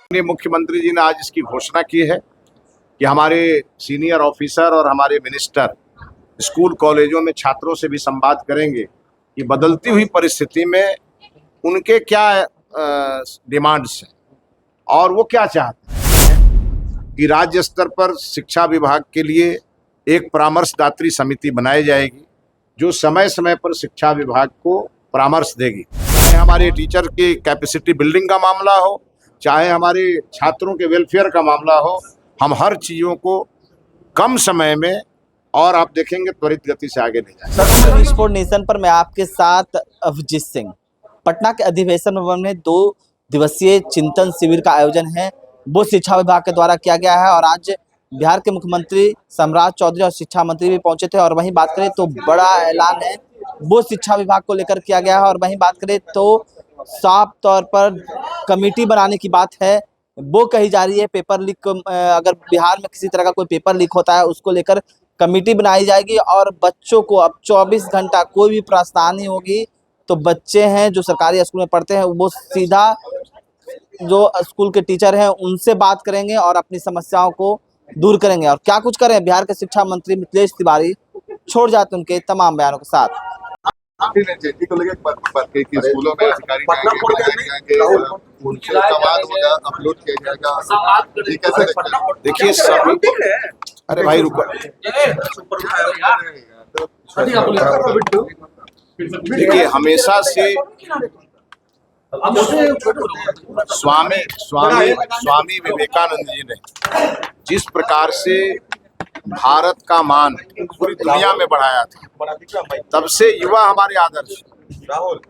माननीय मुख्यमंत्री जी ने आज इसकी घोषणा की है कि हमारे सीनियर ऑफिसर और हमारे मिनिस्टर स्कूल कॉलेजों में छात्रों से भी संवाद करेंगे कि बदलती हुई परिस्थिति में उनके क्या डिमांड्स हैं और वो क्या चाहते हैं। कि राज्य स्तर पर शिक्षा विभाग के लिए एक परामर्शदात्री समिति बनाई जाएगी जो समय समय पर शिक्षा विभाग को परामर्श देगी। चाहे हमारे टीचर की कैपेसिटी बिल्डिंग का मामला हो, चाहे हमारे छात्रों के वेलफेयर का मामला हो, हम हर चीज़ों को कम समय में और आप देखेंगे त्वरित गति से आगे ले जाएंगे। स्पोर्ट नेशन पर मैं आपके साथ अभिजीत सिंह। पटना के अधिवेशन भवन में 2 दिवसीय चिंतन शिविर का आयोजन है, वो शिक्षा विभाग के द्वारा किया गया है और आज बिहार के मुख्यमंत्री सम्राट चौधरी और शिक्षा मंत्री भी पहुंचे थे। और वहीं बात करें तो बड़ा ऐलान है वो शिक्षा विभाग को लेकर किया गया है। और वहीं बात करें तो साफ तौर पर कमेटी बनाने की बात है, वो कही जा रही है। पेपर लीक, अगर बिहार में किसी तरह का कोई पेपर लीक होता है उसको लेकर कमेटी बनाई जाएगी और बच्चों को अब 24 घंटा कोई भी परेशानी होगी तो बच्चे हैं जो सरकारी स्कूल में पढ़ते हैं वो सीधा जो स्कूल के टीचर हैं उनसे बात करेंगे और अपनी समस्याओं को दूर करेंगे। और क्या कुछ करें, बिहार के शिक्षा मंत्री मिथिलेश तिवारी छोड़ जाते उनके तमाम बयानों के साथ। स्कूलों में अधिकारी अपलोड किया जाएगा। देखिए सभी, अरे भाई रुको, देखिए हमेशा से स्वामी विवेकानंद जी ने जिस प्रकार से भारत का मान पूरी दुनिया में बढ़ाया था, तब से युवा हमारे आदर्श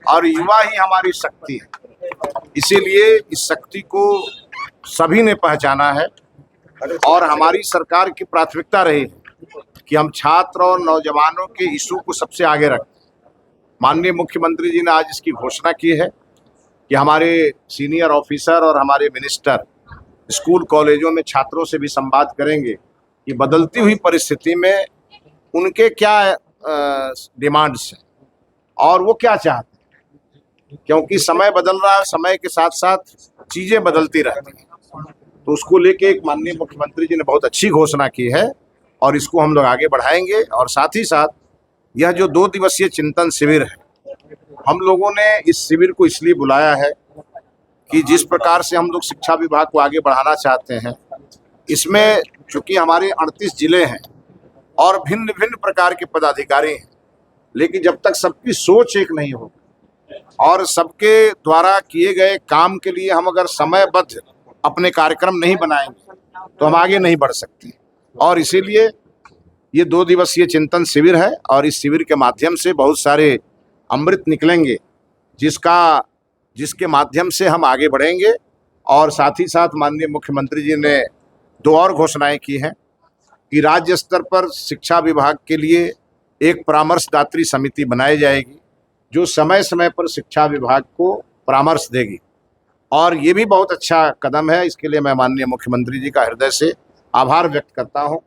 और युवा ही हमारी शक्ति है। इसीलिए इस शक्ति को सभी ने पहचाना है और हमारी सरकार की प्राथमिकता रही है कि हम छात्र और नौजवानों के इशू को सबसे आगे रखें। माननीय मुख्यमंत्री जी ने आज इसकी घोषणा की है कि हमारे सीनियर ऑफिसर और हमारे मिनिस्टर स्कूल कॉलेजों में छात्रों से भी संवाद करेंगे कि बदलती हुई परिस्थिति में उनके क्या डिमांड्स हैं और वो क्या चाहते हैं। क्योंकि समय बदल रहा है, समय के साथ साथ चीज़ें बदलती रहती हैं, तो उसको लेके एक माननीय मुख्यमंत्री जी ने बहुत अच्छी घोषणा की है और इसको हम लोग आगे बढ़ाएंगे। और साथ ही साथ यह जो 2 दिवसीय चिंतन शिविर है, हम लोगों ने इस शिविर को इसलिए बुलाया है कि जिस प्रकार से हम लोग शिक्षा विभाग को आगे बढ़ाना चाहते हैं, इसमें चूंकि हमारे 38 जिले हैं और भिन्न भिन्न प्रकार के पदाधिकारी हैं, लेकिन जब तक सबकी सोच एक नहीं हो और सबके द्वारा किए गए काम के लिए हम अगर समयबद्ध अपने कार्यक्रम नहीं बनाएंगे तो हम आगे नहीं बढ़ सकते। और इसीलिए ये 2 दिवसीय चिंतन शिविर है और इस शिविर के माध्यम से बहुत सारे अमृत निकलेंगे जिसके माध्यम से हम आगे बढ़ेंगे। और साथ ही साथ माननीय मुख्यमंत्री जी ने 2 और घोषणाएं की हैं कि राज्य स्तर पर शिक्षा विभाग के लिए एक परामर्शदात्री समिति बनाई जाएगी जो समय समय पर शिक्षा विभाग को परामर्श देगी। और ये भी बहुत अच्छा कदम है, इसके लिए मैं माननीय मुख्यमंत्री जी का हृदय से आभार व्यक्त करता हूँ।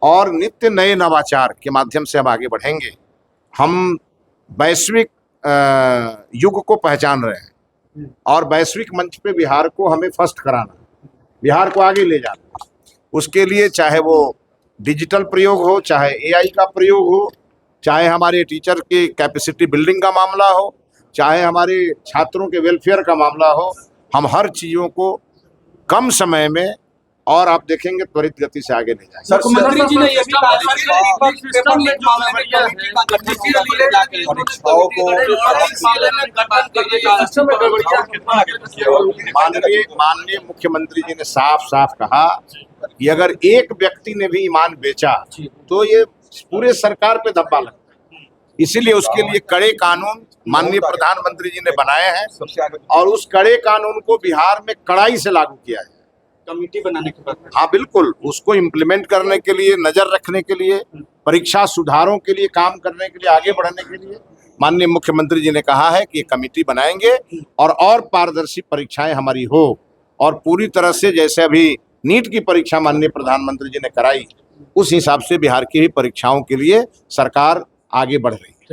और नित्य नए नवाचार के माध्यम से हम आगे बढ़ेंगे। हम वैश्विक युग को पहचान रहे हैं और वैश्विक मंच पे बिहार को हमें फर्स्ट कराना, बिहार को आगे ले जाना। उसके लिए चाहे वो डिजिटल प्रयोग हो, चाहे AI का प्रयोग हो, चाहे हमारे टीचर की कैपेसिटी बिल्डिंग का मामला हो, चाहे हमारे छात्रों के वेलफेयर का मामला हो, हम हर चीज़ों को कम समय में और आप देखेंगे त्वरित गति से आगे ले जाएंगे। मुख्यमंत्री जी ने ये भी कहा माननीय मुख्यमंत्री जी ने साफ साफ कहा कि अगर एक व्यक्ति ने भी ईमान बेचा तो ये पूरे सरकार पे धब्बा लगता है। इसीलिए उसके लिए कड़े कानून माननीय प्रधानमंत्री जी ने बनाए हैं और उस कड़े कानून को बिहार में कड़ाई से लागू किया है। कमेटी बनाने के बाद, हाँ बिल्कुल, उसको इम्प्लीमेंट करने के लिए, नजर रखने के लिए, परीक्षा सुधारों के लिए, काम करने के लिए, आगे बढ़ने के लिए माननीय मुख्यमंत्री जी ने कहा है कि ये कमेटी बनाएंगे और पारदर्शी परीक्षाएं हमारी हो। और पूरी तरह से जैसे अभी नीट की परीक्षा माननीय प्रधानमंत्री जी ने कराई, उस हिसाब से बिहार की भी परीक्षाओं के लिए सरकार आगे बढ़ रही है।